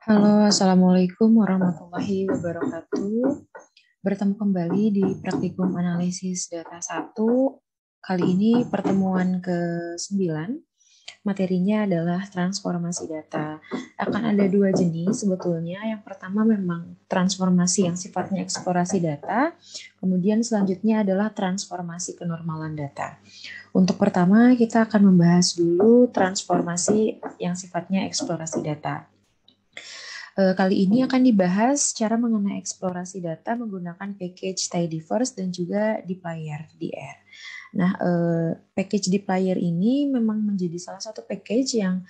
Halo, Assalamualaikum warahmatullahi wabarakatuh. Bertemu kembali di Praktikum Analisis Data 1. Kali ini pertemuan ke-9. Materinya adalah transformasi data. Akan ada dua jenis sebetulnya. Yang pertama memang transformasi yang sifatnya eksplorasi data. Kemudian selanjutnya adalah transformasi kenormalan data. Untuk pertama kita akan membahas dulu transformasi yang sifatnya eksplorasi data. Kali ini akan dibahas cara mengenai eksplorasi data menggunakan package tidyverse dan juga dplyr DR. Nah, package dplyr ini memang menjadi salah satu package yang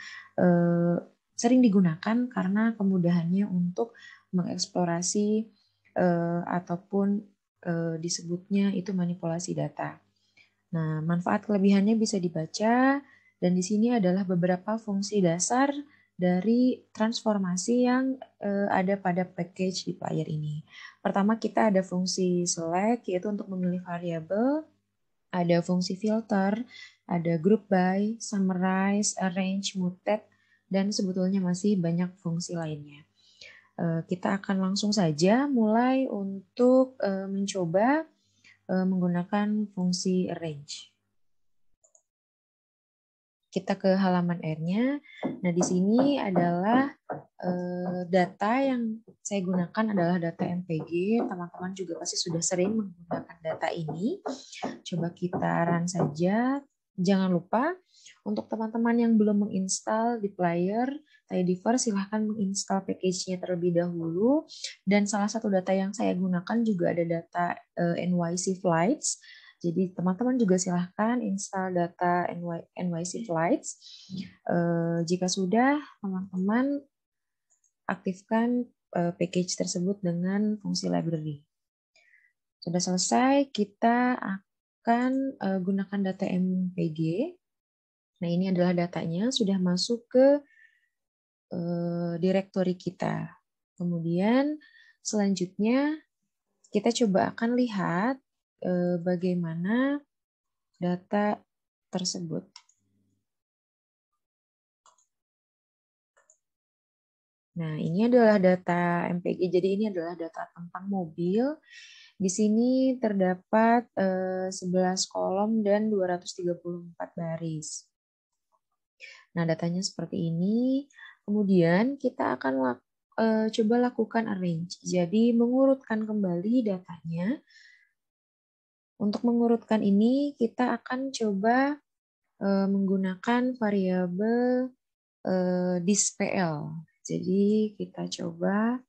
sering digunakan karena kemudahannya untuk mengeksplorasi ataupun disebutnya itu manipulasi data. Nah, manfaat kelebihannya bisa dibaca dan di sini adalah beberapa fungsi dasar dari transformasi yang ada pada package dplyr ini. Pertama kita ada fungsi select yaitu untuk memilih variabel, ada fungsi filter, ada group by, summarize, arrange, mutate, dan sebetulnya masih banyak fungsi lainnya. Kita akan langsung saja mulai untuk mencoba menggunakan fungsi arrange. Kita ke halaman R-nya. Nah, di sini adalah data yang saya gunakan adalah data MPG. Teman-teman juga pasti sudah sering menggunakan data ini. Coba kita run saja. Jangan lupa untuk teman-teman yang belum menginstal dplyr, tidyverse, silahkan menginstal package-nya terlebih dahulu. Dan salah satu data yang saya gunakan juga ada data NYC flights. Jadi teman-teman juga silahkan install data NYC flights. Jika sudah, teman-teman aktifkan package tersebut dengan fungsi library. Sudah selesai, kita akan gunakan data MPG. Nah, ini adalah datanya, sudah masuk ke direktori kita. Kemudian selanjutnya kita coba akan lihat bagaimana data tersebut. Nah, ini adalah data MPG. Jadi ini adalah data tentang mobil. Di sini terdapat 11 kolom dan 234 baris. Nah, datanya seperti ini. Kemudian kita akan coba lakukan arrange. Jadi mengurutkan kembali datanya. Untuk mengurutkan ini kita akan coba menggunakan variabel displ. Jadi kita coba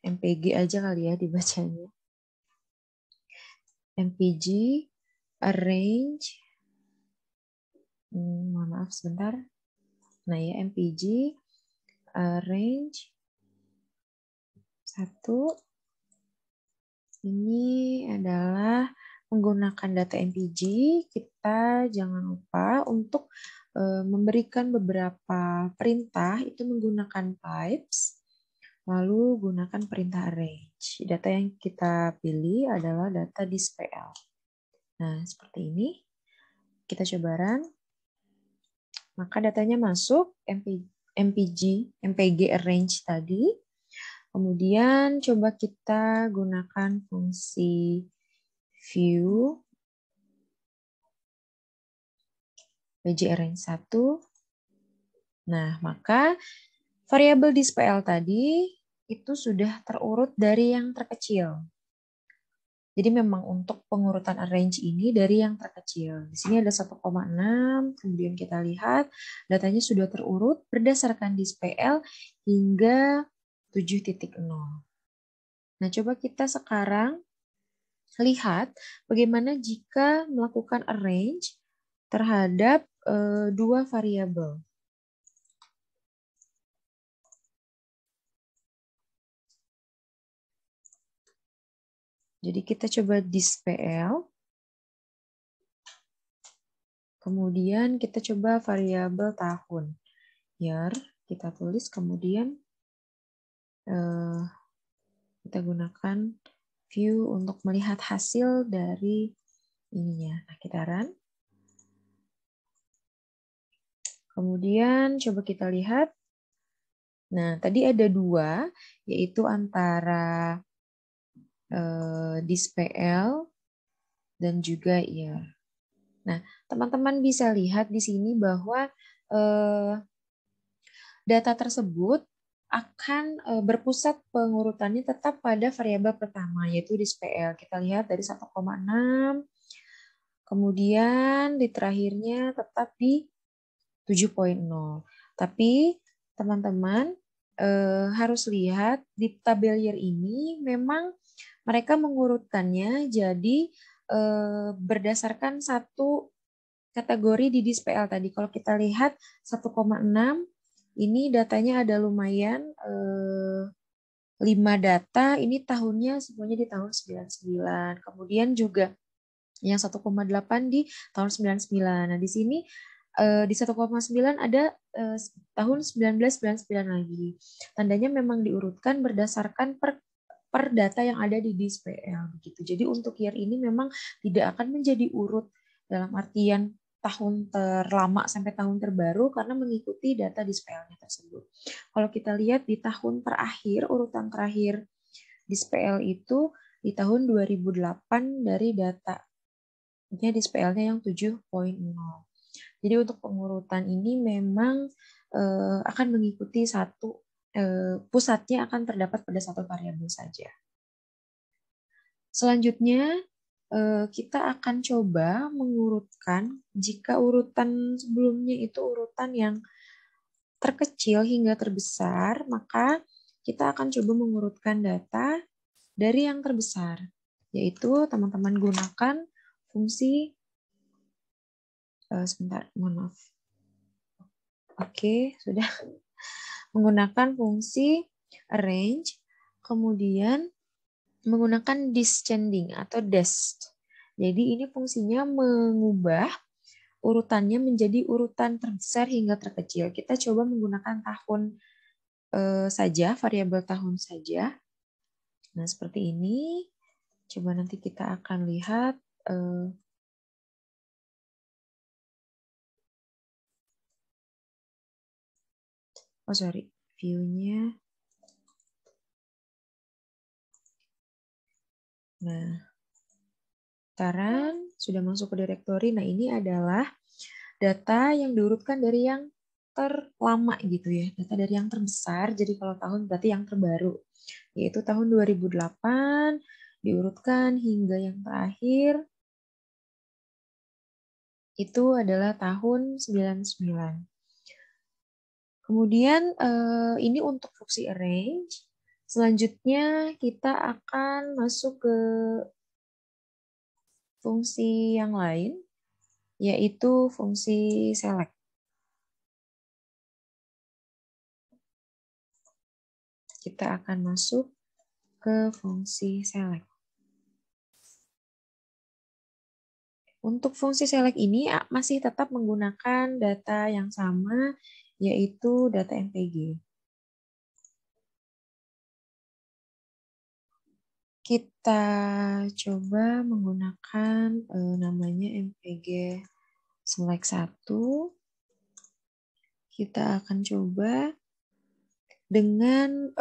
MPG aja kali ya dibacanya. MPG arrange. Mohon maaf sebentar. Nah ya, MPG arrange 1. Ini adalah menggunakan data MPG. Kita jangan lupa untuk memberikan beberapa perintah itu menggunakan pipes, lalu gunakan perintah arrange. Data yang kita pilih adalah data displ. Nah, seperti ini. Kita coba run. Maka datanya masuk MPG arrange tadi. Kemudian coba kita gunakan fungsi view PG arrange 1. Nah, maka variabel displ tadi itu sudah terurut dari yang terkecil. Jadi memang untuk pengurutan arrange ini dari yang terkecil. Di sini ada 1,6, kemudian kita lihat datanya sudah terurut berdasarkan displ hingga 7.0. Nah, coba kita sekarang lihat bagaimana jika melakukan arrange terhadap dua variabel. Jadi kita coba displ. Kemudian kita coba variabel tahun. Year, kita tulis, kemudian kita gunakan view untuk melihat hasil dari ininya. Nah, kita run. Kemudian coba kita lihat. Nah, tadi ada dua, yaitu antara dispel dan juga year. Nah, teman-teman bisa lihat di sini bahwa data tersebut akan berpusat pengurutannya tetap pada variabel pertama, yaitu dispel. Kita lihat dari 1,6, kemudian di terakhirnya tetap di 7,0. Tapi teman-teman harus lihat di tabel year ini memang mereka mengurutkannya jadi berdasarkan satu kategori di DISPL tadi. Kalau kita lihat 1,6 ini datanya ada lumayan 5 data, ini tahunnya semuanya di tahun 99. Kemudian juga yang 1,8 di tahun 99. Nah, di sini di 1,9 ada tahun 1999 lagi. Tandanya memang diurutkan berdasarkan per data yang ada di DISPL begitu. Jadi untuk year ini memang tidak akan menjadi urut dalam artian tahun terlama sampai tahun terbaru karena mengikuti data DISPL-nya tersebut. Kalau kita lihat di tahun terakhir, urutan terakhir DISPL itu di tahun 2008 dari data DISPL-nya yang 7,0. Jadi untuk pengurutan ini memang akan mengikuti satu pusatnya akan terdapat pada satu variabel saja. Selanjutnya kita akan coba mengurutkan jika urutan sebelumnya itu urutan yang terkecil hingga terbesar, maka kita akan coba mengurutkan data dari yang terbesar, yaitu teman-teman gunakan fungsi sebentar, mohon maaf. Oke, sudah. Menggunakan fungsi arrange, kemudian menggunakan descending atau dest. Jadi ini fungsinya mengubah urutannya menjadi urutan terbesar hingga terkecil. Kita coba menggunakan tahun saja, variabel tahun saja. Nah, seperti ini. Coba nanti kita akan lihat view-nya. Nah, sekarang sudah masuk ke direktori. Nah, ini adalah data yang diurutkan dari yang terlama gitu ya. Data dari yang terbesar, jadi kalau tahun berarti yang terbaru. Yaitu tahun 2008, diurutkan hingga yang terakhir, itu adalah tahun 99. Kemudian ini untuk fungsi arrange. Selanjutnya kita akan masuk ke fungsi yang lain, yaitu fungsi select. Kita akan masuk ke fungsi select. Untuk fungsi select ini masih tetap menggunakan data yang sama, yaitu data MPG. Kita coba menggunakan namanya MPG select 1. Kita akan coba dengan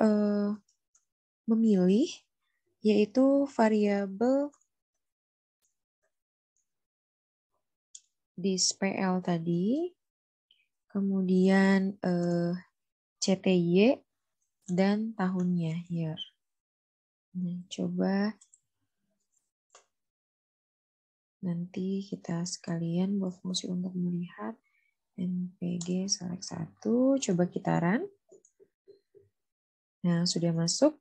memilih yaitu variabel DISPL tadi, kemudian CTY dan tahunnya year. Nah, coba nanti kita sekalian buat fungsi untuk melihat MPG select 1. Coba kita run. Nah, sudah masuk.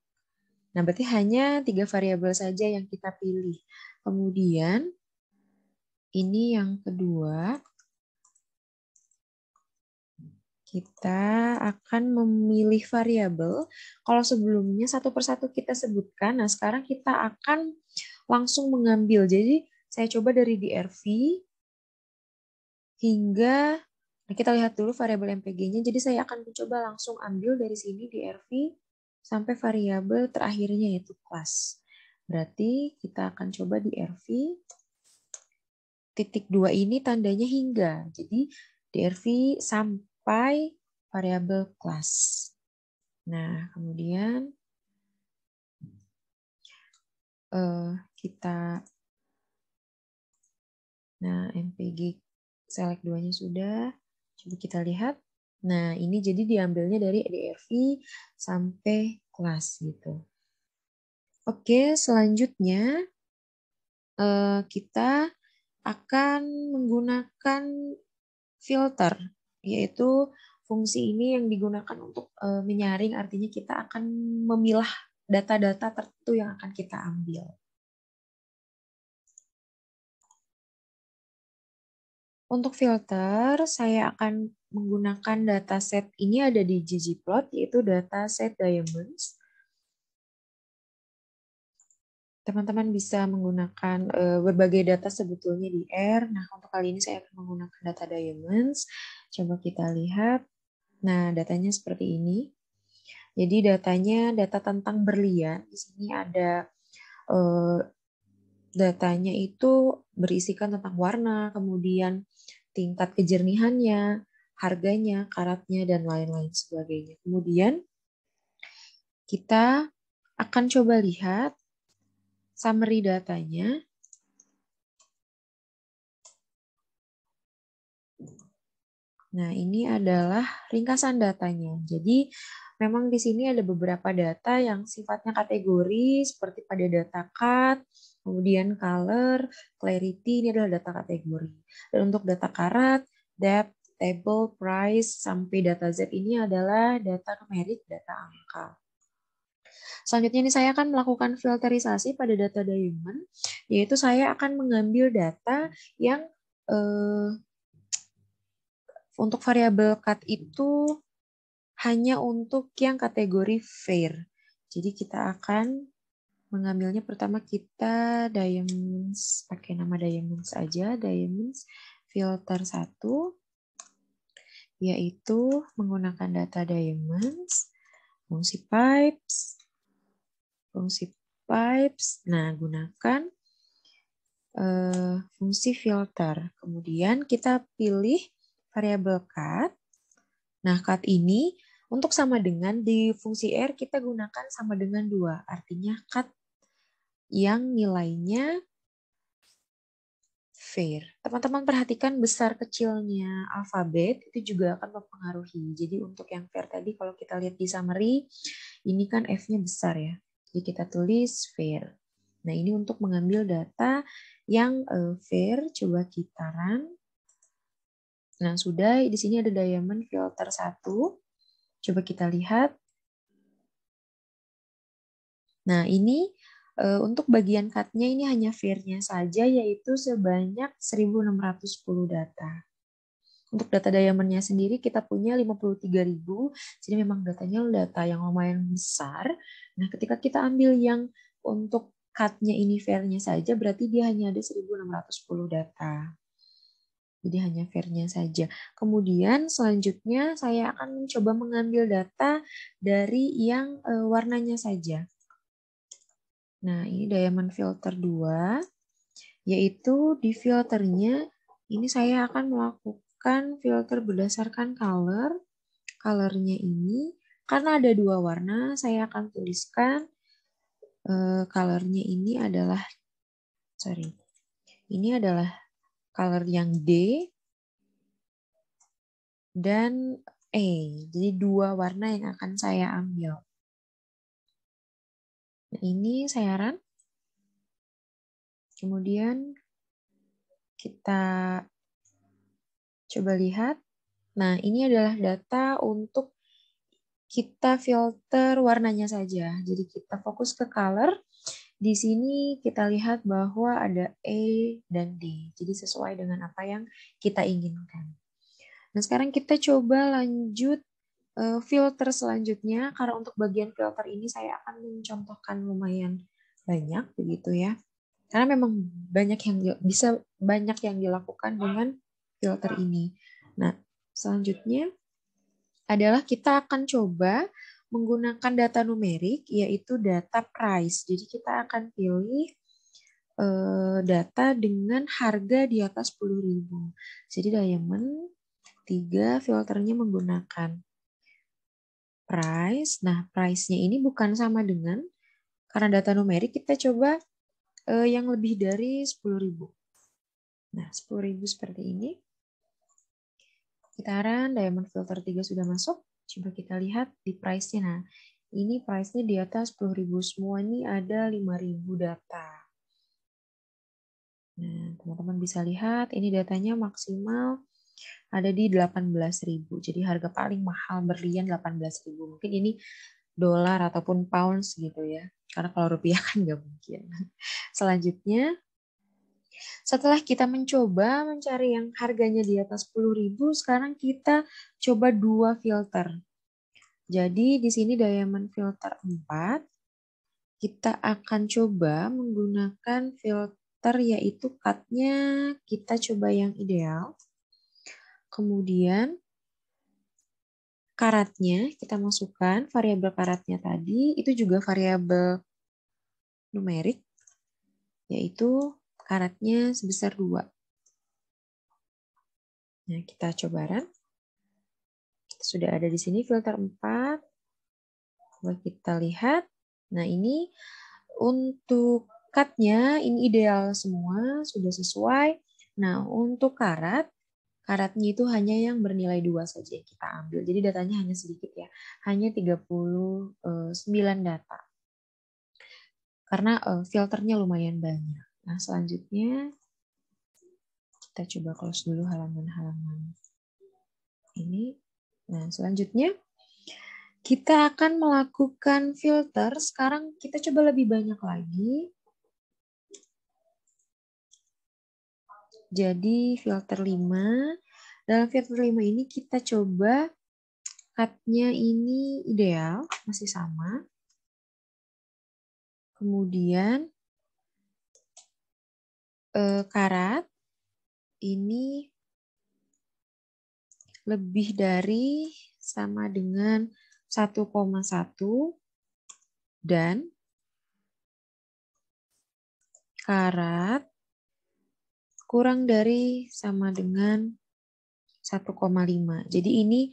Nah, berarti hanya 3 variabel saja yang kita pilih. Kemudian, ini yang kedua. Kita akan memilih variabel. Kalau sebelumnya satu persatu kita sebutkan, nah sekarang kita akan langsung mengambil. Jadi, saya coba dari DRV hingga, nah kita lihat dulu variabel MPG-nya. Jadi, saya akan mencoba langsung ambil dari sini DRV sampai variabel terakhirnya yaitu kelas. Berarti kita akan coba di RV. Titik 2 ini tandanya hingga. Jadi DRV sampai variabel kelas. Nah, kemudian kita MPG select 2-nya sudah. Coba kita lihat. Nah, ini jadi diambilnya dari DRV sampai kelas gitu. Oke, selanjutnya kita akan menggunakan filter, yaitu fungsi ini yang digunakan untuk menyaring, artinya kita akan memilah data-data tertentu yang akan kita ambil. Untuk filter, saya akan menggunakan dataset ini ada di ggplot, yaitu dataset diamonds. Teman-teman bisa menggunakan berbagai data sebetulnya di R. Nah, untuk kali ini saya akan menggunakan data diamonds. Coba kita lihat. Nah, datanya seperti ini. Jadi datanya data tentang berlian. Di sini ada datanya itu berisikan tentang warna, kemudian tingkat kejernihannya, harganya, karatnya, dan lain-lain sebagainya. Kemudian kita akan coba lihat summary datanya. Nah, ini adalah ringkasan datanya. Jadi, memang di sini ada beberapa data yang sifatnya kategori, seperti pada data cut, kemudian color, clarity, ini adalah data kategori. Dan untuk data karat, depth, table, price, sampai data Z ini adalah data numerik, data angka. Selanjutnya ini saya akan melakukan filterisasi pada data diamond, yaitu saya akan mengambil data yang untuk variabel cut itu hanya untuk yang kategori fair. Jadi kita akan mengambilnya, pertama kita diamonds, pakai nama diamonds aja, diamonds filter 1, yaitu menggunakan data diamonds, fungsi pipes, nah gunakan fungsi filter. Kemudian kita pilih variabel cut. Nah, cut ini untuk sama dengan di fungsi R kita gunakan sama dengan 2. Artinya cut yang nilainya fair. Teman-teman perhatikan besar kecilnya alfabet itu juga akan mempengaruhi. Jadi untuk yang fair tadi kalau kita lihat di summary, ini kan F-nya besar ya. Jadi kita tulis fair. Nah, ini untuk mengambil data yang fair, coba kita run. Nah, sudah di sini ada diamond filter 1. Coba kita lihat. Nah, ini untuk bagian cut-nya ini hanya fair-nya saja, yaitu sebanyak 1.610 data. Untuk data diamond-nya sendiri kita punya 53.000, jadi memang datanya data yang lumayan besar. Nah, ketika kita ambil yang untuk cut-nya ini fair-nya saja, berarti dia hanya ada 1.610 data. Jadi hanya fair-nya saja. Kemudian selanjutnya saya akan mencoba mengambil data dari yang warnanya saja. Nah, ini diamond filter 2, yaitu di filternya ini saya akan melakukan filter berdasarkan color. Colornya ini, karena ada 2 warna, saya akan tuliskan colornya ini adalah, ini adalah color yang D dan E. Jadi 2 warna yang akan saya ambil. Nah, ini saya run. Kemudian kita coba lihat. Nah, ini adalah data untuk kita filter warnanya saja. Jadi kita fokus ke color. Di sini kita lihat bahwa ada E dan D. Jadi sesuai dengan apa yang kita inginkan. Nah, sekarang kita coba lanjut filter selanjutnya. Karena untuk bagian filter ini saya akan mencontohkan lumayan banyak begitu ya. Karena memang banyak yang dilakukan dengan filter ini. Nah, selanjutnya adalah kita akan coba menggunakan data numerik, yaitu data price. Jadi kita akan pilih data dengan harga di atas 10.000. Jadi diamond 3 filternya menggunakan price. Nah, price-nya ini bukan sama dengan, karena data numerik kita coba yang lebih dari 10.000. Nah, 10.000 seperti ini. Gitaran diamond filter 3 sudah masuk. Coba kita lihat di price-nya. Nah, ini price-nya di atas 10.000 semua. Ini ada 5.000 data. Nah, teman-teman bisa lihat ini datanya maksimal ada di 18.000. Jadi harga paling mahal berlian 18.000. Mungkin ini dolar ataupun pounds gitu ya. Karena kalau rupiah kan nggak mungkin. Selanjutnya, setelah kita mencoba mencari yang harganya di atas 10.000, sekarang kita coba 2 filter. Jadi di sini diamond filter 4, kita akan coba menggunakan filter yaitu cut-nya kita coba yang ideal. Kemudian karatnya kita masukkan, variabel karatnya tadi, itu juga variabel numerik, yaitu karatnya sebesar 2. Nah, kita coba run. Sudah ada di sini filter 4. Coba kita lihat. Nah, ini untuk cut-nya, ini ideal semua, sudah sesuai. Nah, untuk karatnya itu hanya yang bernilai 2 saja yang kita ambil. Jadi datanya hanya sedikit ya, hanya 39 data. Karena filternya lumayan banyak. Nah, selanjutnya kita coba close dulu halaman-halaman ini. Nah, selanjutnya kita akan melakukan filter. Sekarang kita coba lebih banyak lagi. Jadi filter 5. Dalam filter 5 ini kita coba cut-nya ini ideal, masih sama. Kemudian karat ini lebih dari sama dengan 1,1 dan karat kurang dari sama dengan 1,5. Jadi ini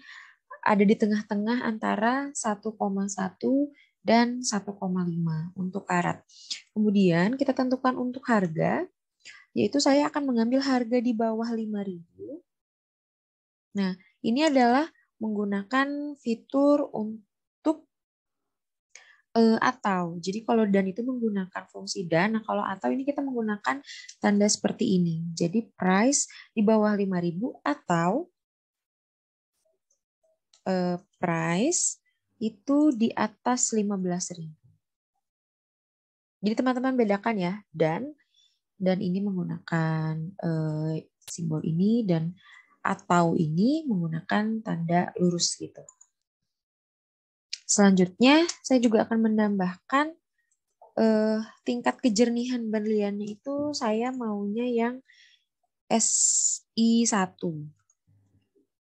ada di tengah-tengah antara 1,1 dan 1,5 untuk karat. Kemudian kita tentukan untuk harga, yaitu saya akan mengambil harga di bawah 5.000. Nah, ini adalah menggunakan fitur untuk atau. Jadi kalau dan itu menggunakan fungsi dan, nah kalau atau ini kita menggunakan tanda seperti ini. Jadi price di bawah 5.000 atau price itu di atas 15.000. Jadi teman-teman bedakan ya, dan ini menggunakan simbol ini, dan atau ini menggunakan tanda lurus gitu. Selanjutnya saya juga akan menambahkan tingkat kejernihan berliannya itu saya maunya yang SI1.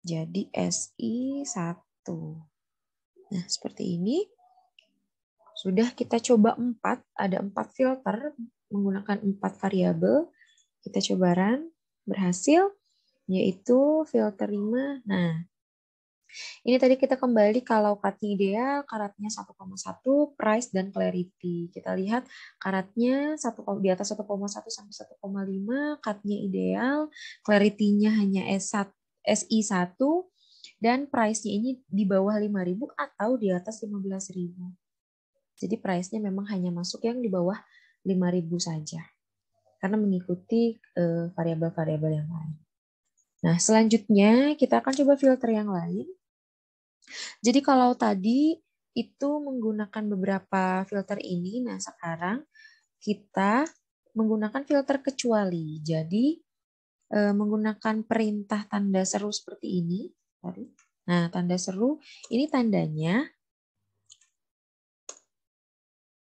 Jadi SI1. Nah, seperti ini. Sudah kita coba 4, ada 4 filter menggunakan 4 variabel. Kita coba run, berhasil, yaitu filter 5. Nah, ini tadi kita kembali kalau cut-nya ideal, karatnya 1,1, price dan clarity. Kita lihat karatnya di atas 1,1 sampai 1,5, cut-nya ideal, clarity-nya hanya SI1, dan price-nya ini di bawah 5.000 atau di atas 15.000. Jadi price-nya memang hanya masuk yang di bawah 5.000 saja. Karena mengikuti variabel-variabel yang lain. Nah, selanjutnya kita akan coba filter yang lain. Jadi kalau tadi itu menggunakan beberapa filter ini, nah sekarang kita menggunakan filter kecuali. Jadi menggunakan perintah tanda seru seperti ini. Nah, tanda seru ini tandanya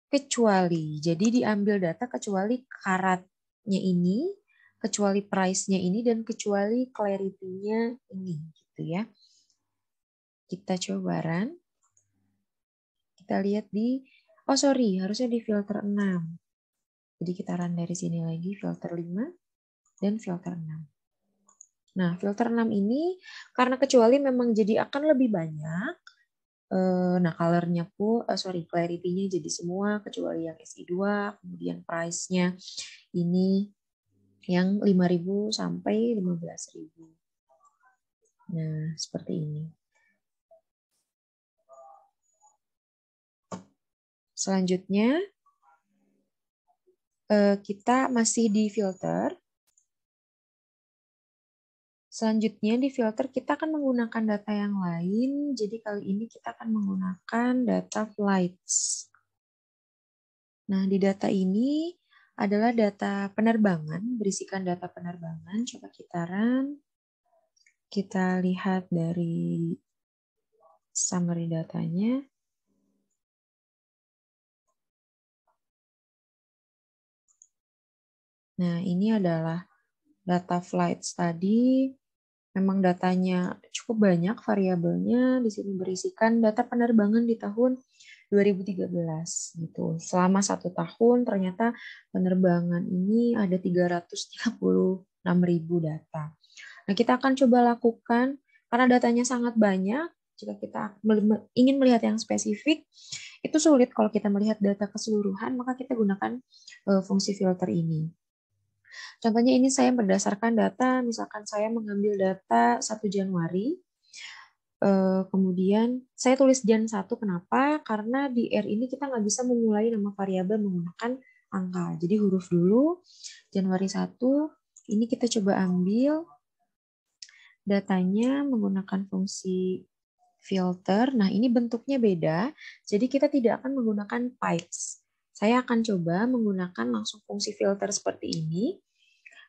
kecuali. Jadi diambil data kecuali karatnya ini, kecuali price-nya ini, dan kecuali clarity-nya ini. Gitu ya. Kita coba run. Kita lihat harusnya di filter 6. Jadi kita run dari sini lagi, filter 5 dan filter 6. Nah, filter 6 ini karena kecuali memang jadi akan lebih banyak. Nah, color-nya pun, clarity-nya jadi semua kecuali yang SI2, kemudian price-nya ini yang 5.000 sampai 15.000. Nah, seperti ini. Selanjutnya, kita masih di filter. Selanjutnya di filter kita akan menggunakan data yang lain. Jadi kali ini kita akan menggunakan data flights. Nah, di data ini adalah data penerbangan, berisikan data penerbangan. Coba kita run. Kita lihat dari summary datanya. Nah, ini adalah data flights tadi. Memang datanya cukup banyak variabelnya. Di sini berisikan data penerbangan di tahun 2013 gitu. Selama 1 tahun ternyata penerbangan ini ada 336.000 data. Nah, kita akan coba lakukan karena datanya sangat banyak. Jika kita ingin melihat yang spesifik, itu sulit kalau kita melihat data keseluruhan, maka kita gunakan fungsi filter ini. Contohnya ini saya berdasarkan data, misalkan saya mengambil data 1 Januari, kemudian saya tulis Jan 1, kenapa? Karena di R ini kita nggak bisa memulai nama variabel menggunakan angka. Jadi huruf dulu, Januari 1, ini kita coba ambil datanya menggunakan fungsi filter. Nah, ini bentuknya beda, jadi kita tidak akan menggunakan pipes. Saya akan coba menggunakan langsung fungsi filter seperti ini.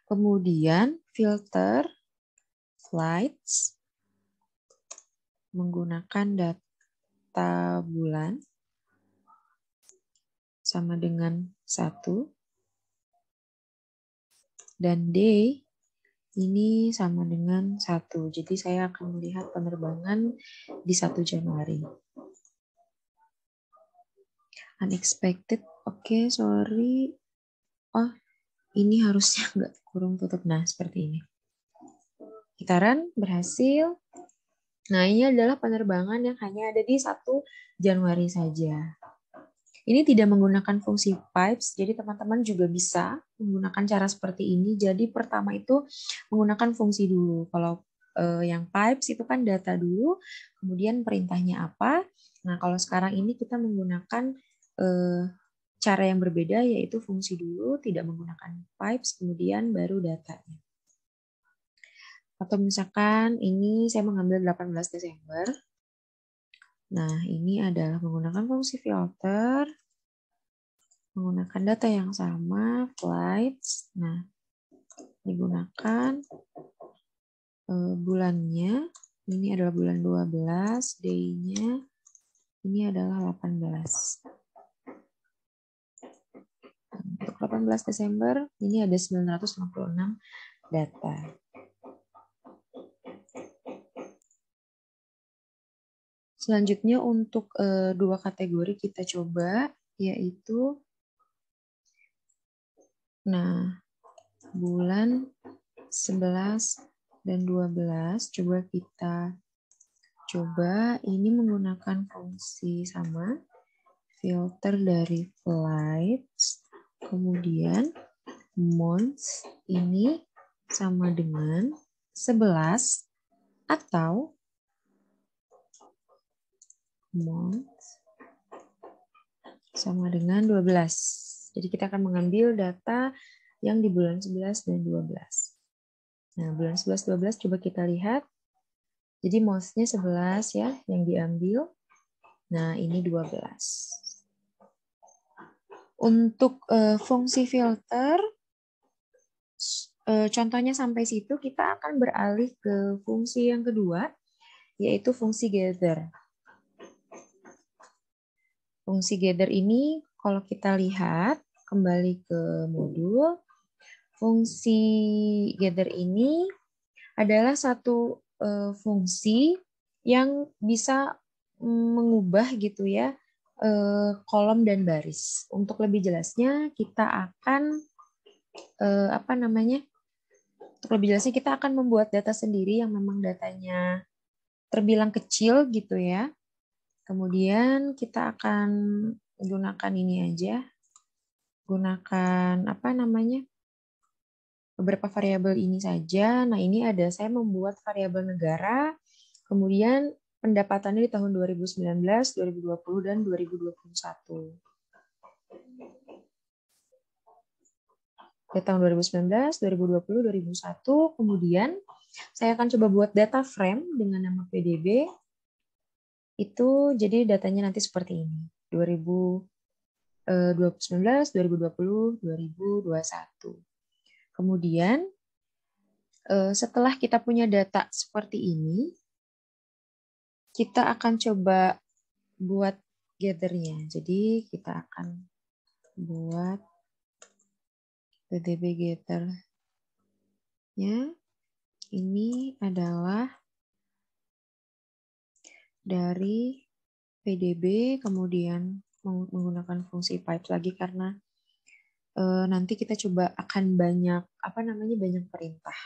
Kemudian filter flights menggunakan data bulan sama dengan 1 dan day ini sama dengan 1. Jadi saya akan melihat penerbangan di 1 Januari. Unexpected. Oke, sorry. Oh, ini harusnya nggak kurung tutup. Nah, seperti ini. Kita run, berhasil. Nah, ini adalah penerbangan yang hanya ada di 1 Januari saja. Ini tidak menggunakan fungsi pipes, jadi teman-teman juga bisa menggunakan cara seperti ini. Jadi pertama itu menggunakan fungsi dulu. Kalau yang pipes itu kan data dulu, kemudian perintahnya apa. Nah, kalau sekarang ini kita menggunakan cara yang berbeda, yaitu fungsi dulu, tidak menggunakan pipes, kemudian baru datanya. Atau misalkan ini saya mengambil 18 Desember. Nah, ini adalah menggunakan fungsi filter, menggunakan data yang sama, flights. Nah, digunakan bulannya. Ini adalah bulan 12, day-nya ini adalah 18. Untuk 18 Desember, ini ada 956 data. Selanjutnya untuk dua kategori kita coba, yaitu bulan 11 dan 12. Coba kita coba ini menggunakan fungsi sama, filter dari flights, kemudian months ini sama dengan 11 atau months sama dengan 12. Jadi kita akan mengambil data yang di bulan 11 dan 12. Nah, bulan 11 12 coba kita lihat. Jadi months-nya 11 ya yang diambil. Nah, ini 12. Untuk fungsi filter contohnya sampai situ, kita akan beralih ke fungsi yang kedua, yaitu fungsi gather. Fungsi gather ini kalau kita lihat kembali ke modul, fungsi gather ini adalah satu fungsi yang bisa mengubah gitu ya kolom dan baris. Untuk lebih jelasnya kita akan Untuk lebih jelasnya kita akan membuat data sendiri yang memang datanya terbilang kecil gitu ya. Kemudian kita akan gunakan ini aja. Gunakan apa namanya? Beberapa variabel ini saja. Nah, ini ada saya membuat variabel negara, kemudian pendapatannya di tahun 2019, 2020, dan 2021. Di tahun 2019, 2020, 2021, kemudian saya akan coba buat data frame dengan nama PDB. Itu jadi datanya nanti seperti ini. 2019, 2020, 2021. Kemudian setelah kita punya data seperti ini, kita akan coba buat gather-nya. Jadi kita akan buat PDB gather-nya. Ini adalah dari PDB, kemudian menggunakan fungsi pipe lagi karena nanti kita coba akan banyak banyak perintah.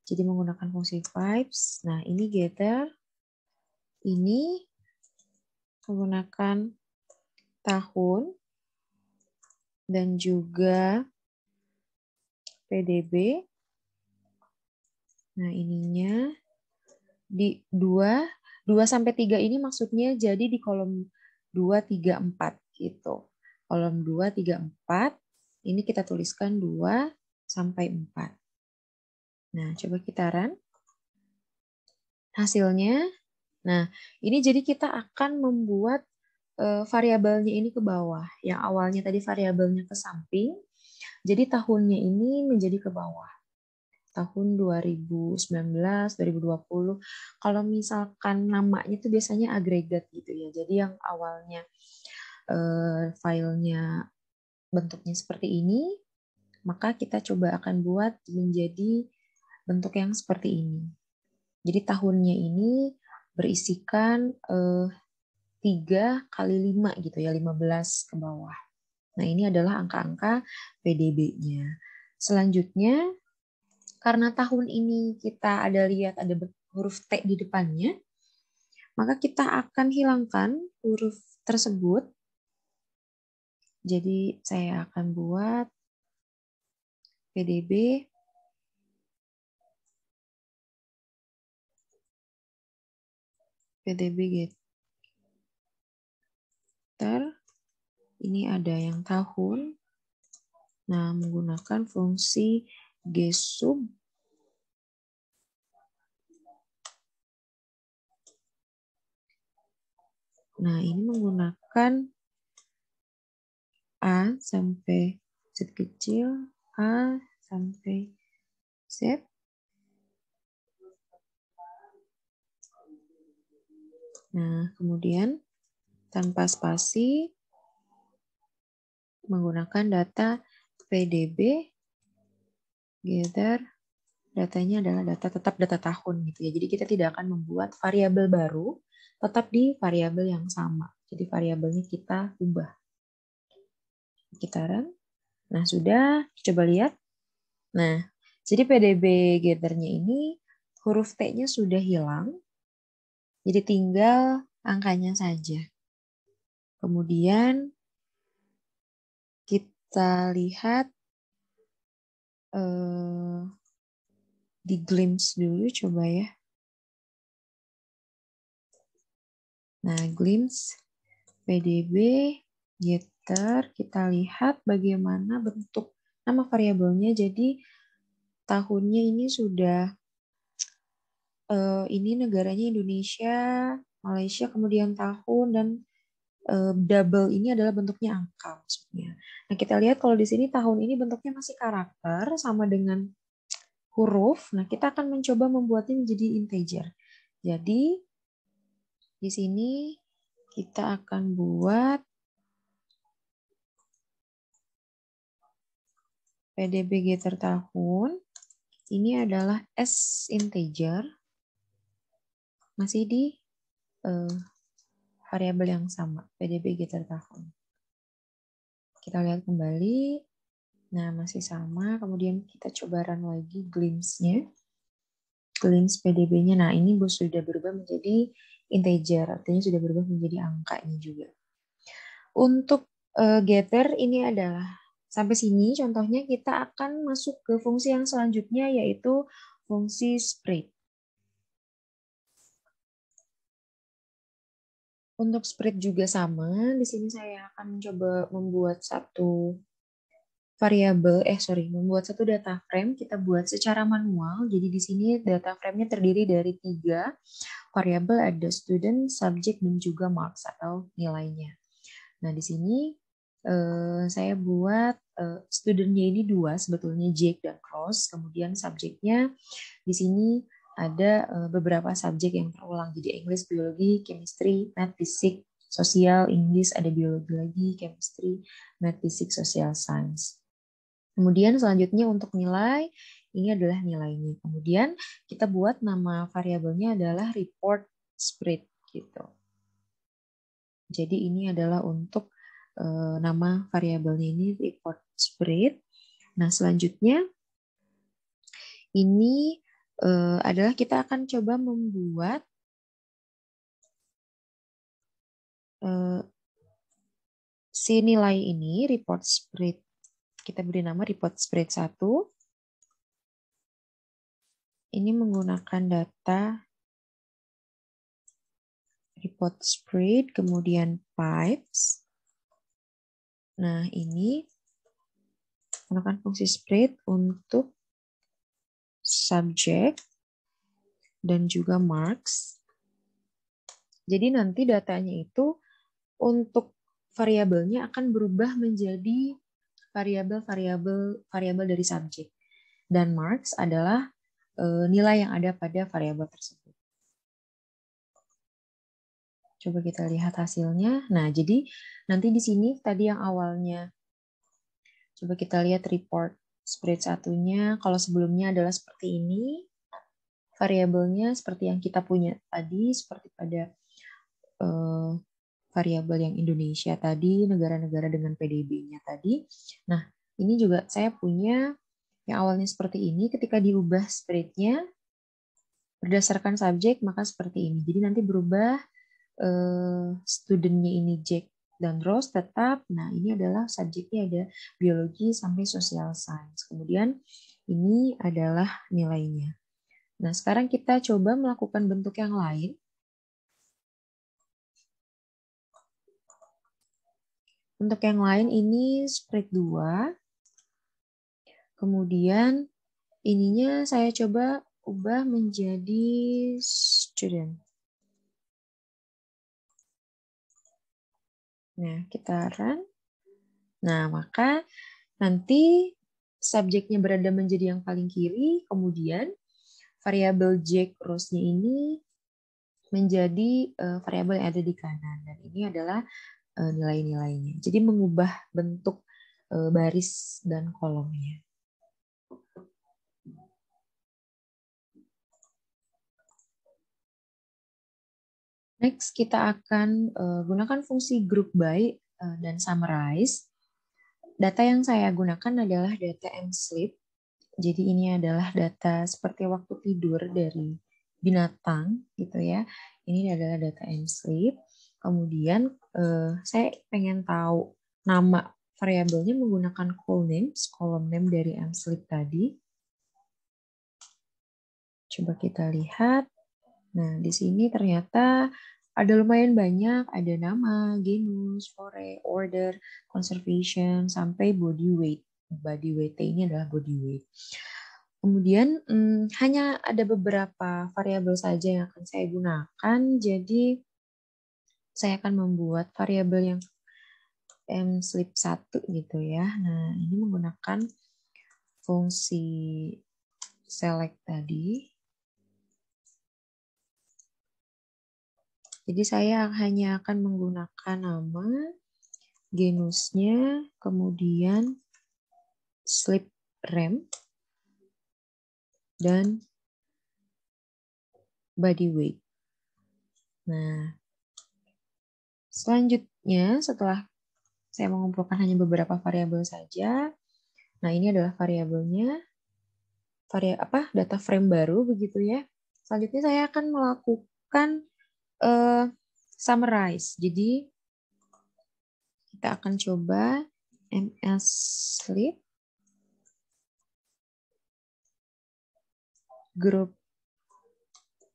Jadi menggunakan fungsi pipes. Nah, ini gather. Ini menggunakan tahun dan juga PDB. Nah, ininya di 2 sampai 3 ini maksudnya jadi di kolom 2, 3, 4 gitu. Kolom 2, 3, 4 ini kita tuliskan 2 sampai 4. Nah, coba kita run. Hasilnya, nah ini jadi kita akan membuat variabelnya ini ke bawah. Yang awalnya tadi variabelnya ke samping, jadi tahunnya ini menjadi ke bawah. Tahun 2019, 2020. Kalau misalkan namanya itu biasanya agregat gitu ya. Jadi yang awalnya filenya bentuknya seperti ini, maka kita coba akan buat menjadi bentuk yang seperti ini. Jadi tahunnya ini berisikan 3 kali 5 gitu ya, 15 ke bawah. Nah, ini adalah angka-angka PDB-nya. Selanjutnya, karena tahun ini kita lihat ada huruf T di depannya, maka kita akan hilangkan huruf tersebut. Jadi saya akan buat PDB getter. Ini ada yang tahun. Nah, menggunakan fungsi gesub. Nah, ini menggunakan A sampai Z kecil, A sampai Z. Nah, kemudian tanpa spasi menggunakan data PDB gather, datanya adalah tetap data tahun gitu ya. Jadi kita tidak akan membuat variabel baru, tetap di variabel yang sama. Jadi variabelnya kita ubah. Kita run. Nah, sudah. Coba lihat. Nah, jadi PDB gather-nya ini huruf T-nya sudah hilang. Jadi tinggal angkanya saja. Kemudian kita lihat di glimpse dulu coba ya. Nah, glimpse PDB getter, kita lihat bagaimana bentuk nama variabelnya. Jadi tahunnya ini sudah ini negaranya Indonesia, Malaysia, kemudian tahun, dan double ini adalah bentuknya angka maksudnya. Nah, kita lihat kalau di sini tahun ini bentuknya masih karakter sama dengan huruf. Nah, kita akan mencoba membuatnya menjadi integer. Jadi di sini kita akan buat PDB getter tahun. Ini adalah S integer. Masih di variabel yang sama, PDB getter tahun. Kita lihat kembali. Nah, masih sama. Kemudian kita coba run lagi glimpse-nya. Glimpse PDB-nya. Nah, ini sudah berubah menjadi integer. Artinya sudah berubah menjadi angkanya juga. Untuk getter ini adalah sampai sini contohnya kita akan masuk ke fungsi yang selanjutnya yaitu fungsi spread. Untuk spread juga sama. Di sini saya akan mencoba membuat satu membuat satu data frame. Kita buat secara manual. Jadi di sini data frame-nya terdiri dari 3 variabel, ada student, subject, dan juga marks atau nilainya. Nah, di sini saya buat studentnya ini 2, sebetulnya Jake dan Cross. Kemudian subjeknya di sini ada beberapa subjek yang terulang. Jadi English, biologi, chemistry, math, fisik, sosial, English, ada biologi lagi, chemistry, math, fisik, sosial, science. Kemudian selanjutnya untuk nilai, ini adalah nilainya. Kemudian kita buat nama variabelnya adalah report spread gitu. Jadi ini adalah untuk nama variabelnya ini report spread. Nah, selanjutnya ini adalah kita akan coba membuat si nilai ini report spread. Kita beri nama report spread 1. Ini menggunakan data report spread, kemudian pipes. Nah, ini menggunakan fungsi spread untuk subject dan juga marks. Jadi nanti datanya itu untuk variabelnya akan berubah menjadi variabel dari subjek. Dan marks adalah nilai yang ada pada variabel tersebut. Coba kita lihat hasilnya. Nah, jadi nanti di sini tadi yang awalnya, coba kita lihat report spread satunya. Kalau sebelumnya adalah seperti ini, variabelnya seperti yang kita punya tadi, seperti pada variabel yang Indonesia tadi, negara-negara dengan PDB-nya tadi. Nah, ini juga saya punya yang awalnya seperti ini, ketika diubah spread-nya berdasarkan subjek, maka seperti ini. Jadi nanti berubah studentnya ini Jack dan Rose tetap. Nah, ini adalah subjeknya ada biologi sampai social science. Kemudian ini adalah nilainya. Nah, sekarang kita coba melakukan bentuk yang lain. Untuk yang lain ini spread 2. Kemudian ininya saya coba ubah menjadi student. Nah, kita run. Nah, maka nanti subjeknya berada menjadi yang paling kiri, kemudian variabel Jack Rose-nya ini menjadi variabel yang ada di kanan. Dan ini adalah nilai-nilainya. Jadi mengubah bentuk baris dan kolomnya. Next, kita akan gunakan fungsi group by dan summarize. Data yang saya gunakan adalah data M-sleep. Jadi ini adalah data seperti waktu tidur dari binatang gitu ya. Ini adalah data M-sleep. Kemudian saya pengen tahu nama variabelnya menggunakan column name dari M-sleep tadi. Coba kita lihat. Nah, di sini ternyata ada lumayan banyak, ada nama, genus, fore, order, conservation, sampai body weight. Body weight ini adalah body weight. Kemudian hanya ada beberapa variabel saja yang akan saya gunakan, jadi saya akan membuat variabel yang M-sleep 1 gitu ya. Nah, ini menggunakan fungsi select tadi. Jadi saya hanya akan menggunakan nama, genusnya, kemudian sleep rem, dan body weight. Nah, selanjutnya setelah saya mengumpulkan hanya beberapa variabel saja, Nah, ini adalah variabelnya, data frame baru begitu ya. Selanjutnya saya akan melakukan summarize. Jadi kita akan coba mslib group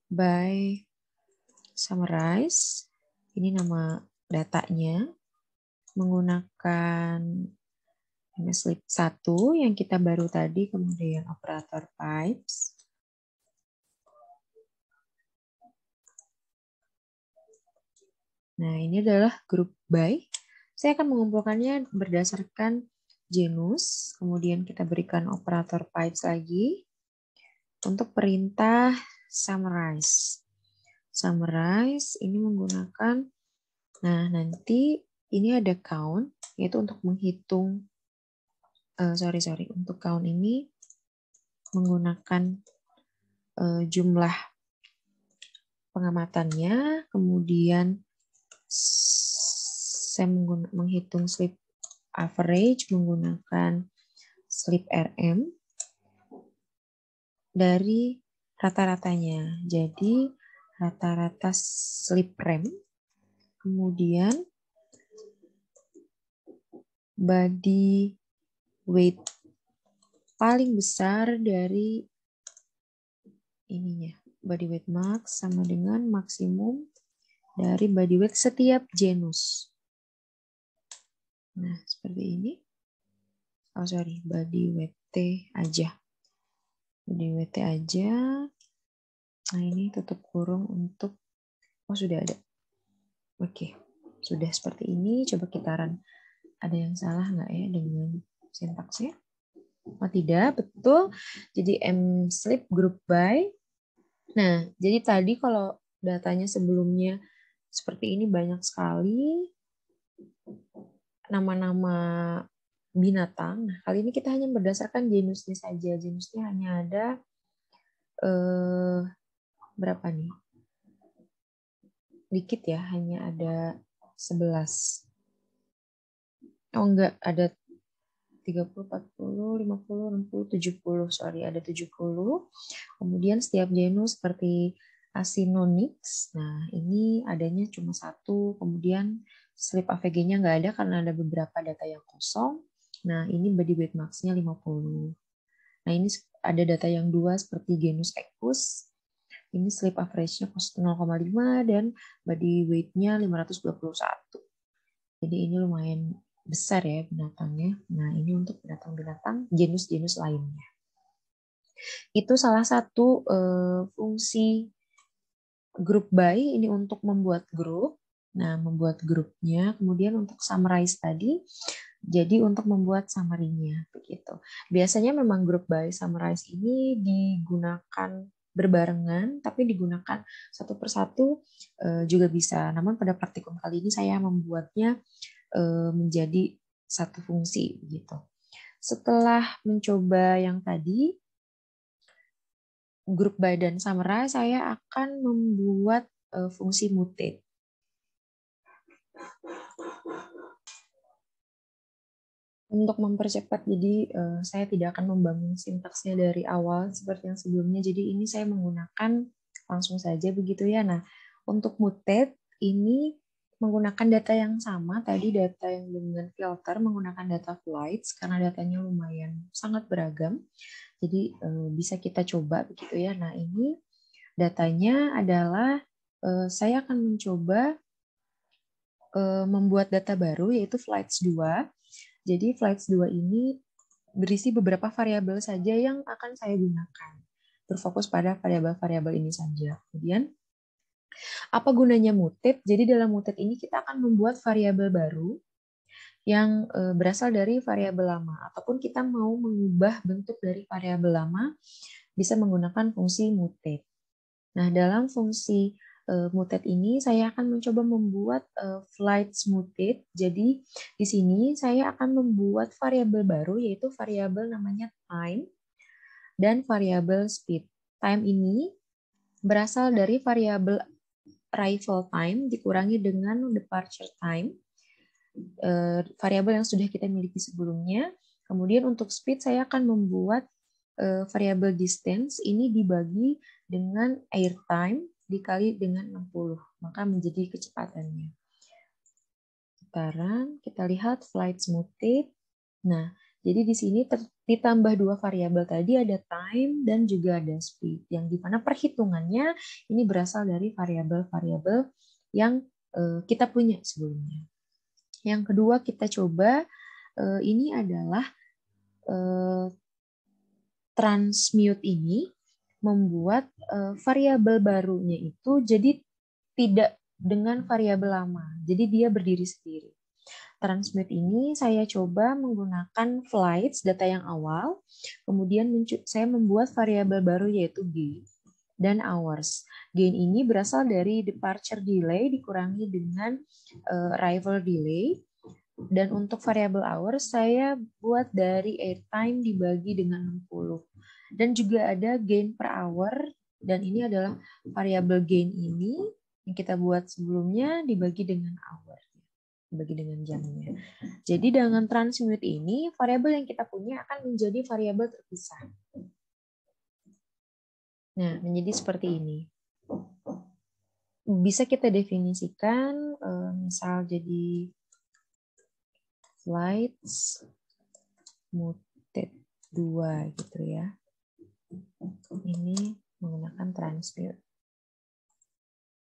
by summarize. Ini nama datanya menggunakan mslib 1 yang kita baru tadi, kemudian operator pipes. Nah, ini adalah group by. Saya akan mengumpulkannya berdasarkan genus, kemudian kita berikan operator pipes lagi untuk perintah summarize. Summarize ini menggunakan, nah nanti ini ada count, yaitu untuk menghitung, untuk count ini menggunakan jumlah pengamatannya, kemudian saya menghitung sleep average menggunakan sleep RM dari rata-ratanya. Jadi rata-rata sleep REM, kemudian body weight paling besar dari ininya. Body weight max sama dengan maksimum dari body weight setiap genus. Nah, seperti ini. Body weight T aja. Body weight T aja. Nah, ini tutup kurung untuk, sudah ada. Oke, sudah seperti ini. Coba kita run. Ada yang salah nggak ya dengan sintaksnya? Oh, tidak, betul. Jadi mslib group by. Nah, jadi tadi kalau datanya sebelumnya seperti ini banyak sekali nama-nama binatang. Nah, kali ini kita hanya berdasarkan genusnya saja. Genusnya hanya ada berapa nih? Dikit ya, hanya ada 11. Oh enggak, ada 30, 40, 50, 60, 70. Ada 70. Kemudian setiap genus seperti Acinonyx. Nah, ini adanya cuma 1. Kemudian sleep AVG-nya nggak ada karena ada beberapa data yang kosong. Nah, ini body weight max-nya 50. Nah, ini ada data yang 2 seperti genus Equus. Ini sleep average-nya 0,5 dan body weight-nya 521. Jadi ini lumayan besar ya binatangnya. Nah, ini untuk binatang-binatang genus-genus lainnya. Itu salah satu fungsi group by ini untuk membuat grup. Nah, membuat grupnya, kemudian untuk summarize tadi, jadi untuk membuat summary-nya begitu. Biasanya memang group by summarize ini digunakan berbarengan, tapi digunakan satu persatu juga bisa. Namun pada praktikum kali ini saya membuatnya menjadi satu fungsi begitu. Setelah mencoba yang tadi, group by dan summarize, saya akan membuat fungsi mutate. Untuk mempercepat, jadi saya tidak akan membangun sintaksnya dari awal seperti yang sebelumnya. Jadi ini saya menggunakan langsung saja begitu ya. Nah, untuk mutate ini menggunakan data yang sama, tadi data yang dengan filter menggunakan data flights karena datanya lumayan sangat beragam. Jadi bisa kita coba begitu ya. Nah, ini datanya adalah saya akan mencoba membuat data baru yaitu flights 2. Jadi flights 2 ini berisi beberapa variabel saja yang akan saya gunakan. Berfokus pada variabel-variabel ini saja. Kemudian apa gunanya mutate? Jadi dalam mutate ini kita akan membuat variabel baru yang berasal dari variabel lama, ataupun kita mau mengubah bentuk dari variabel lama bisa menggunakan fungsi mutate. Nah, dalam fungsi mutate ini saya akan mencoba membuat flights mutate. Jadi di sini saya akan membuat variabel baru yaitu variabel namanya time dan variabel speed. Time ini berasal dari variabel arrival time dikurangi dengan departure time, variabel yang sudah kita miliki sebelumnya. Kemudian untuk speed saya akan membuat variabel distance ini dibagi dengan airtime dikali dengan 60, maka menjadi kecepatannya. Sekarang kita lihat flight smooth rate. Nah, jadi di sini ditambah dua variabel tadi, ada time dan juga ada speed, yang dimana perhitungannya ini berasal dari variabel-variabel yang kita punya sebelumnya. Yang kedua kita coba, ini adalah transmute ini membuat variabel barunya itu jadi tidak dengan variabel lama. Jadi dia berdiri sendiri. Transmute ini saya coba menggunakan flights, data yang awal, kemudian saya membuat variabel baru yaitu gain dan hours. Gain ini berasal dari departure delay dikurangi dengan arrival delay. Dan untuk variabel hours saya buat dari airtime dibagi dengan 60. Dan juga ada gain per hour, dan ini adalah variabel gain ini yang kita buat sebelumnya dibagi dengan hour, dibagi dengan jamnya. Jadi dengan transmute ini variabel yang kita punya akan menjadi variabel terpisah. Nah, menjadi seperti ini. Bisa kita definisikan misal jadi flights muted 2 gitu ya. Ini menggunakan transmute.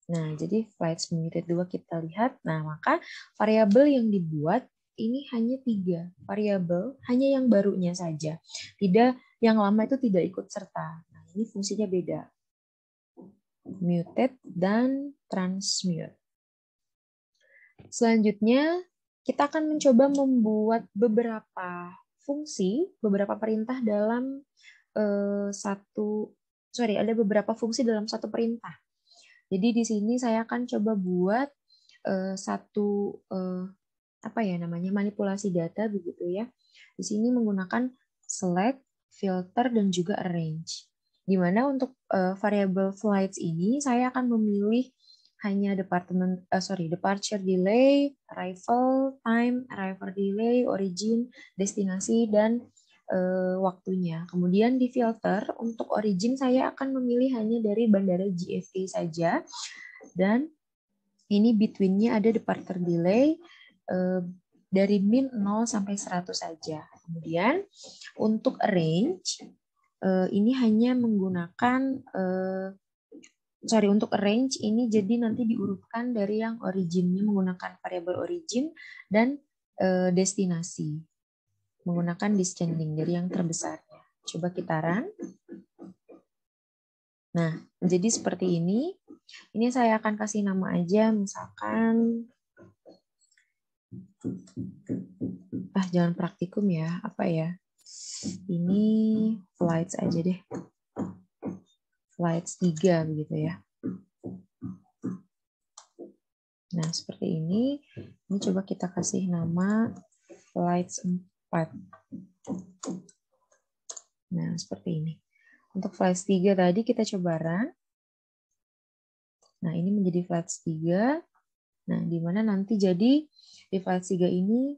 Nah, jadi flights muted 2 kita lihat. Nah, maka variabel yang dibuat ini hanya 3 variabel, hanya yang barunya saja. Tidak, yang lama itu tidak ikut serta. Nah, ini fungsinya beda. Muted dan transmute. Selanjutnya, kita akan mencoba membuat beberapa fungsi, beberapa perintah dalam ada beberapa fungsi dalam satu perintah. Jadi di sini saya akan coba buat manipulasi data begitu ya. Di sini menggunakan select, filter, dan juga arrange. Di mana untuk variabel flights ini saya akan memilih hanya departure delay, arrival time, arrival delay, origin, destinasi, dan waktunya. Kemudian di filter, untuk origin saya akan memilih hanya dari bandara JFK saja. Dan ini between-nya ada departure delay dari min 0 sampai 100 saja. Kemudian untuk arrange, ini hanya menggunakan untuk arrange ini jadi nanti diurutkan dari yang originnya menggunakan variabel origin dan destinasi menggunakan descending dari yang terbesarnya. Coba kita run. Nah, jadi seperti ini. Ini saya akan kasih nama aja, misalkan jangan praktikum ya, apa ya? Ini flights aja deh. Flights 3 begitu ya. Nah, seperti ini. Ini coba kita kasih nama flights 4. Nah, seperti ini. Untuk flights 3 tadi kita coba run. Nah, ini menjadi flights 3. Nah, di mana nanti jadi di flights 3 ini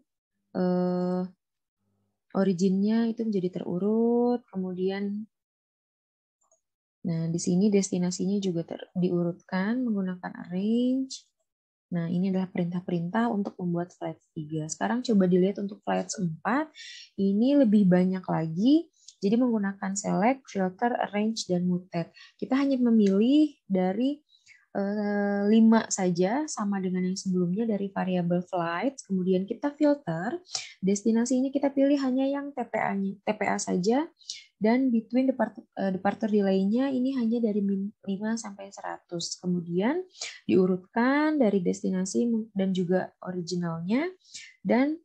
originnya itu menjadi terurut, kemudian di sini destinasinya juga diurutkan menggunakan arrange. Nah, ini adalah perintah-perintah untuk membuat flights 3. Sekarang coba dilihat untuk flights 4. Ini lebih banyak lagi. Jadi menggunakan select, filter, arrange, dan muted. Kita hanya memilih dari 5 saja, sama dengan yang sebelumnya dari variabel flights. Kemudian kita filter. Destinasinya kita pilih hanya yang TPA saja. Dan between departure delay-nya ini hanya dari 5 sampai 100. Kemudian diurutkan dari destinasi dan juga originalnya, dan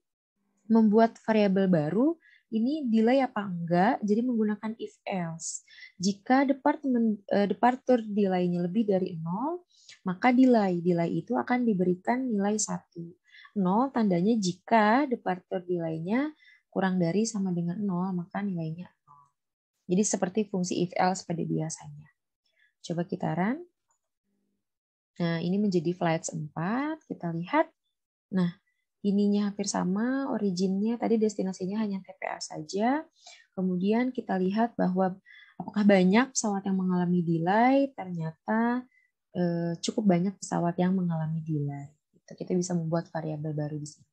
membuat variabel baru. Ini delay apa enggak, jadi menggunakan if else. Jika departure delay-nya lebih dari 0, maka delay itu akan diberikan nilai 1. 0 tandanya jika departure delay-nya kurang dari sama dengan 0, maka nilainya 0. Jadi seperti fungsi if else pada biasanya. Coba kita run. Nah, ini menjadi flights 4, kita lihat. Nah, ininya hampir sama, originnya tadi destinasinya hanya TPA saja. Kemudian kita lihat bahwa apakah banyak pesawat yang mengalami delay, ternyata cukup banyak pesawat yang mengalami delay. Kita bisa membuat variabel baru di sini.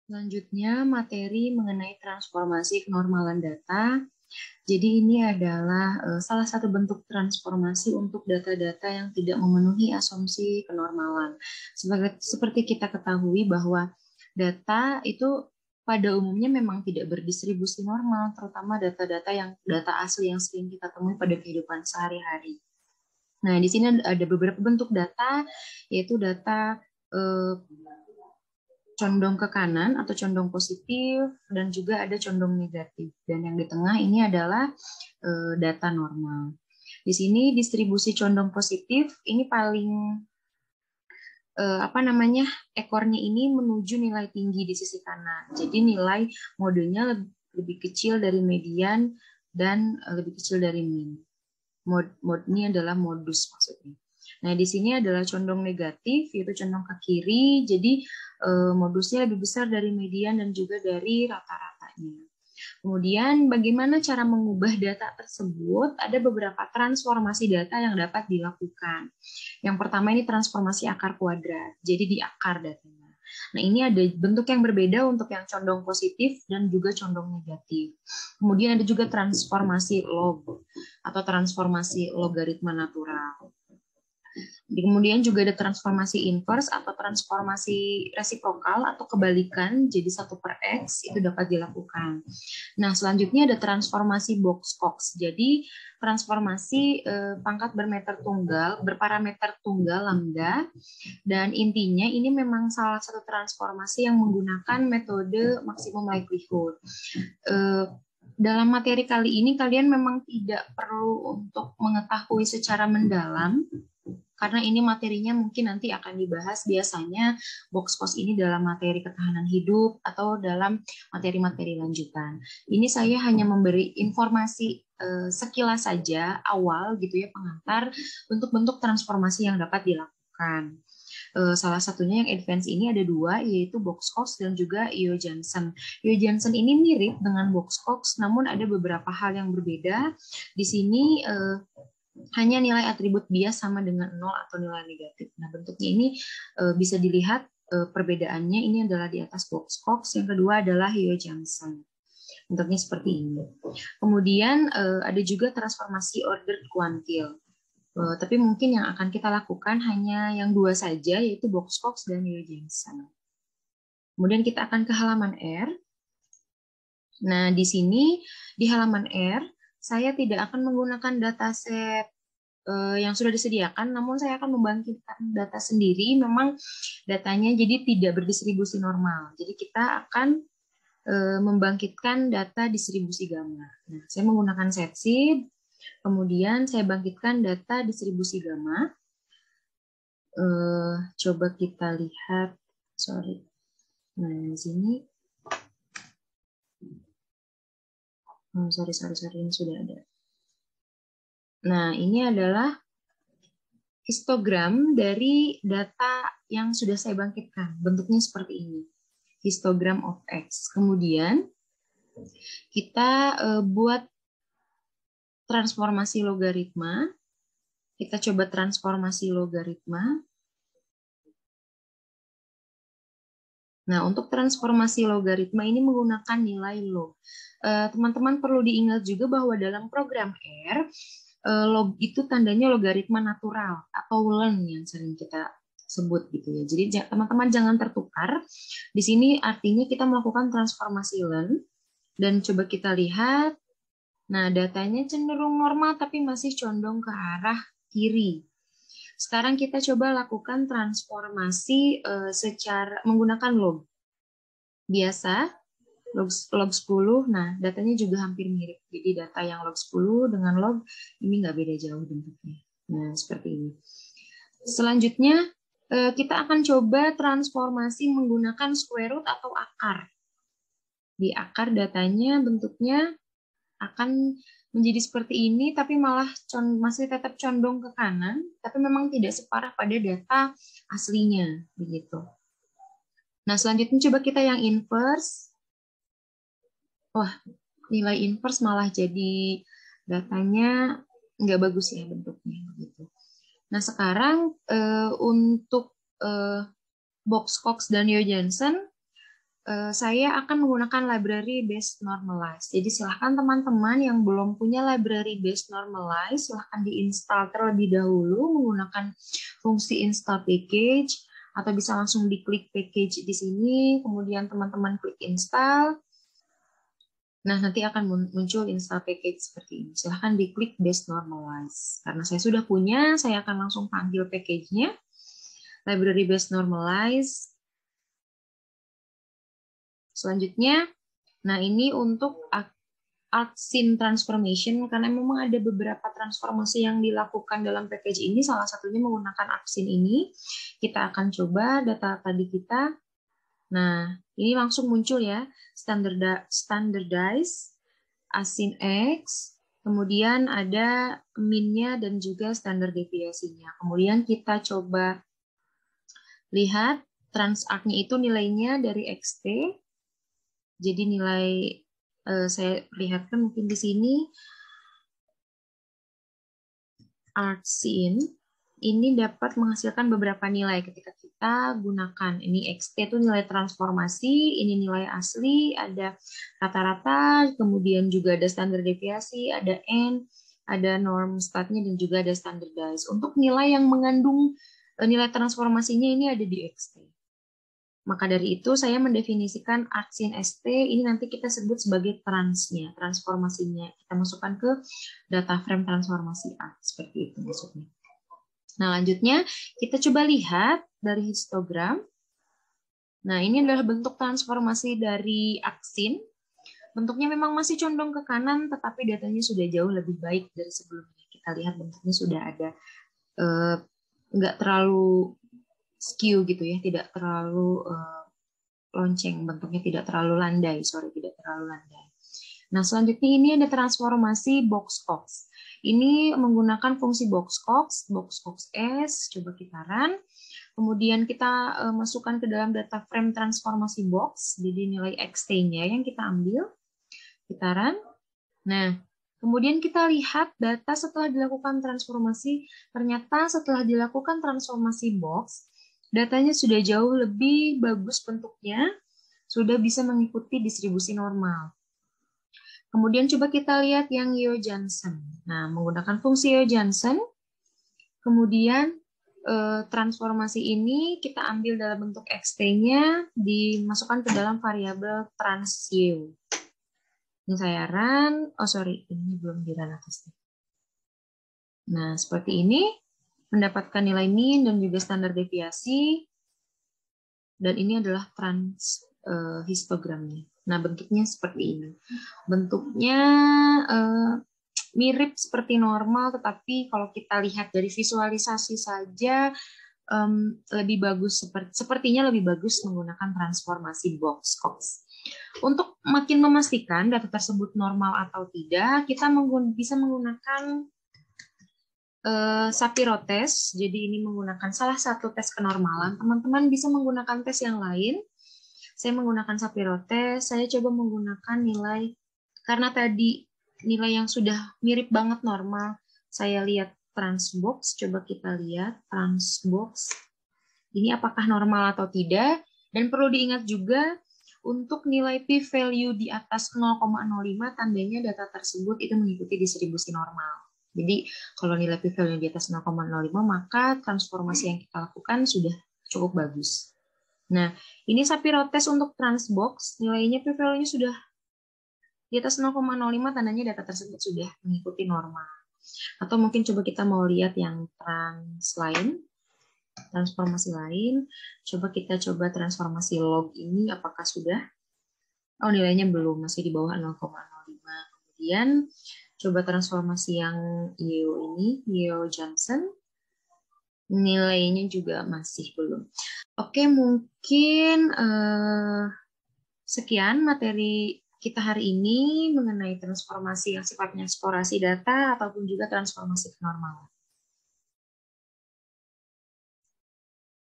Selanjutnya, materi mengenai transformasi kenormalan data. Jadi ini adalah salah satu bentuk transformasi untuk data-data yang tidak memenuhi asumsi kenormalan. Seperti kita ketahui bahwa data itu pada umumnya memang tidak berdistribusi normal, terutama data asli yang sering kita temui pada kehidupan sehari-hari. Nah, di sini ada beberapa bentuk data, yaitu data condong ke kanan atau condong positif, dan juga ada condong negatif. Dan yang di tengah ini adalah data normal. Di sini distribusi condong positif ini paling ekornya ini menuju nilai tinggi di sisi kanan. Jadi nilai modenya lebih kecil dari median dan lebih kecil dari min. Mode ini adalah modus maksudnya. Nah, di sini adalah condong negatif, yaitu condong ke kiri. Jadi modusnya lebih besar dari median dan juga dari rata-ratanya. Kemudian bagaimana cara mengubah data tersebut? Ada beberapa transformasi data yang dapat dilakukan. Yang pertama ini transformasi akar kuadrat, jadi di akar datanya. Nah, ini ada bentuk yang berbeda untuk yang condong positif dan juga condong negatif. Kemudian ada juga transformasi log atau transformasi logaritma natural. Kemudian juga ada transformasi inverse atau transformasi resiprokal atau kebalikan jadi 1/x, itu dapat dilakukan. Nah, selanjutnya ada transformasi box-Cox. Jadi transformasi pangkat berparameter tunggal lambda, dan intinya ini memang salah satu transformasi yang menggunakan metode maksimum likelihood. Dalam materi kali ini kalian memang tidak perlu untuk mengetahui secara mendalam, karena ini materinya mungkin nanti akan dibahas biasanya box-Cox ini dalam materi ketahanan hidup atau dalam materi-materi lanjutan. Ini saya hanya memberi informasi sekilas saja awal gitu ya, pengantar bentuk-bentuk transformasi yang dapat dilakukan. Salah satunya yang advance ini ada dua, yaitu box-Cox dan juga Eo-Janssen. Eo-Janssen ini mirip dengan box-Cox, namun ada beberapa hal yang berbeda. Di sini hanya nilai atribut bias sama dengan 0 atau nilai negatif. Nah, bentuknya ini bisa dilihat perbedaannya. Ini adalah di atas box-Cox, yang kedua adalah Eo-Janssen. Bentuknya seperti ini. Kemudian ada juga transformasi ordered quantile. Tapi mungkin yang akan kita lakukan hanya yang dua saja, yaitu box-Cox dan Eo-Janssen. Kemudian kita akan ke halaman R. Nah, di sini di halaman R, saya tidak akan menggunakan dataset yang sudah disediakan, namun saya akan membangkitkan data sendiri. Memang datanya jadi tidak berdistribusi normal. Jadi kita akan membangkitkan data distribusi gamma. Nah, saya menggunakan setsheet, kemudian saya bangkitkan data distribusi gamma. Coba kita lihat, Nah, di sini. Sorry, ini sudah ada. Nah, ini adalah histogram dari data yang sudah saya bangkitkan. Bentuknya seperti ini. Histogram of X. Kemudian kita buat transformasi logaritma. Kita coba transformasi logaritma. Nah, untuk transformasi logaritma ini menggunakan nilai log. Teman-teman perlu diingat juga bahwa dalam program R, log itu tandanya logaritma natural atau ln yang sering kita sebut gitu ya. Jadi teman-teman jangan tertukar. Di sini artinya kita melakukan transformasi ln, dan coba kita lihat. Nah, datanya cenderung normal tapi masih condong ke arah kiri. Sekarang kita coba lakukan transformasi secara menggunakan log. Biasa, log 10, nah datanya juga hampir mirip. Jadi data yang log 10 dengan log ini nggak beda jauh bentuknya. Nah, seperti ini. Selanjutnya, kita akan coba transformasi menggunakan square root atau akar. Di akar datanya bentuknya akan menjadi seperti ini, tapi malah masih tetap condong ke kanan, tapi memang tidak separah pada data aslinya, begitu. Nah, selanjutnya coba kita yang inverse. Wah, nilai inverse malah jadi datanya nggak bagus ya bentuknya, begitu. Nah, sekarang untuk Box-Cox dan Yo-Jensen, saya akan menggunakan library based normalize. Jadi silahkan teman-teman yang belum punya library based normalize, silahkan diinstal terlebih dahulu menggunakan fungsi install package, atau bisa langsung diklik package di sini, kemudian teman-teman klik install. Nah, nanti akan muncul install package seperti ini. Silahkan diklik based normalize. Karena saya sudah punya, saya akan langsung panggil package-nya. Library based normalize. Selanjutnya, nah ini untuk ArcSyn transformation, karena memang ada beberapa transformasi yang dilakukan dalam package ini, salah satunya menggunakan ArcSyn ini. Kita akan coba data tadi kita. Nah, ini langsung muncul ya, standardize, asyn X, kemudian ada min-nya dan juga standar deviasinya. Kemudian kita coba lihat transarc-nya itu nilainya dari XT. Jadi nilai saya perlihatkan mungkin di sini ArcSyn ini dapat menghasilkan beberapa nilai ketika kita gunakan. Ini XT itu nilai transformasi, ini nilai asli, ada rata-rata, kemudian juga ada standar deviasi, ada N, ada norm statnya, dan juga ada standardize. Untuk nilai yang mengandung nilai transformasinya ini ada di XT. Maka dari itu saya mendefinisikan ArcSyn ST ini nanti kita sebut sebagai transnya, transformasinya. Kita masukkan ke data frame transformasi A, seperti itu maksudnya. Nah, lanjutnya kita coba lihat dari histogram. Nah, ini adalah bentuk transformasi dari ArcSyn. Bentuknya memang masih condong ke kanan, tetapi datanya sudah jauh lebih baik dari sebelumnya. Kita lihat bentuknya sudah ada, nggak terlalu skew gitu ya, tidak terlalu lonceng, bentuknya tidak terlalu landai, tidak terlalu landai. Nah, selanjutnya ini ada transformasi Box-Cox. Ini menggunakan fungsi Box-Cox S, coba kita run. Kemudian kita masukkan ke dalam data frame transformasi box, jadi nilai XT-nya yang kita ambil, kita run. Nah, kemudian kita lihat data setelah dilakukan transformasi, ternyata setelah dilakukan transformasi box, datanya sudah jauh lebih bagus bentuknya, sudah bisa mengikuti distribusi normal. Kemudian coba kita lihat yang Yo-Jensen. Nah, menggunakan fungsi Yo-Jensen, kemudian transformasi ini kita ambil dalam bentuk XT-nya, dimasukkan ke dalam variabel transYo. Ini saya run, ini belum di run atasnya. Nah, seperti ini. Mendapatkan nilai min dan juga standar deviasi, dan ini adalah histogramnya. Nah, bentuknya seperti ini. Bentuknya mirip seperti normal, tetapi kalau kita lihat dari visualisasi saja lebih bagus, sepertinya lebih bagus menggunakan transformasi Box-Cox. Untuk makin memastikan data tersebut normal atau tidak, kita bisa menggunakan Shapiro test. Jadi ini menggunakan salah satu tes kenormalan. Teman-teman bisa menggunakan tes yang lain. Saya menggunakan Shapiro test. Saya coba menggunakan nilai, karena tadi nilai yang sudah mirip banget normal. Saya lihat transbox. Coba kita lihat transbox. Ini apakah normal atau tidak. Dan perlu diingat juga, untuk nilai p-value di atas 0,05, tandanya data tersebut itu mengikuti distribusi normal. Jadi kalau nilai p-value di atas 0,05, maka transformasi yang kita lakukan sudah cukup bagus. Nah, ini Shapiro test untuk transbox, nilainya p-value-nya sudah di atas 0,05, tandanya data tersebut sudah mengikuti normal. Atau mungkin coba kita mau lihat yang transformasi lain. Coba kita coba transformasi log ini, apakah sudah? Oh, nilainya belum, masih di bawah 0,05. Kemudian coba transformasi yang Yo-Jensen, nilainya juga masih belum. Oke, mungkin sekian materi kita hari ini mengenai transformasi yang sifatnya eksplorasi data ataupun juga transformasi kenormalan.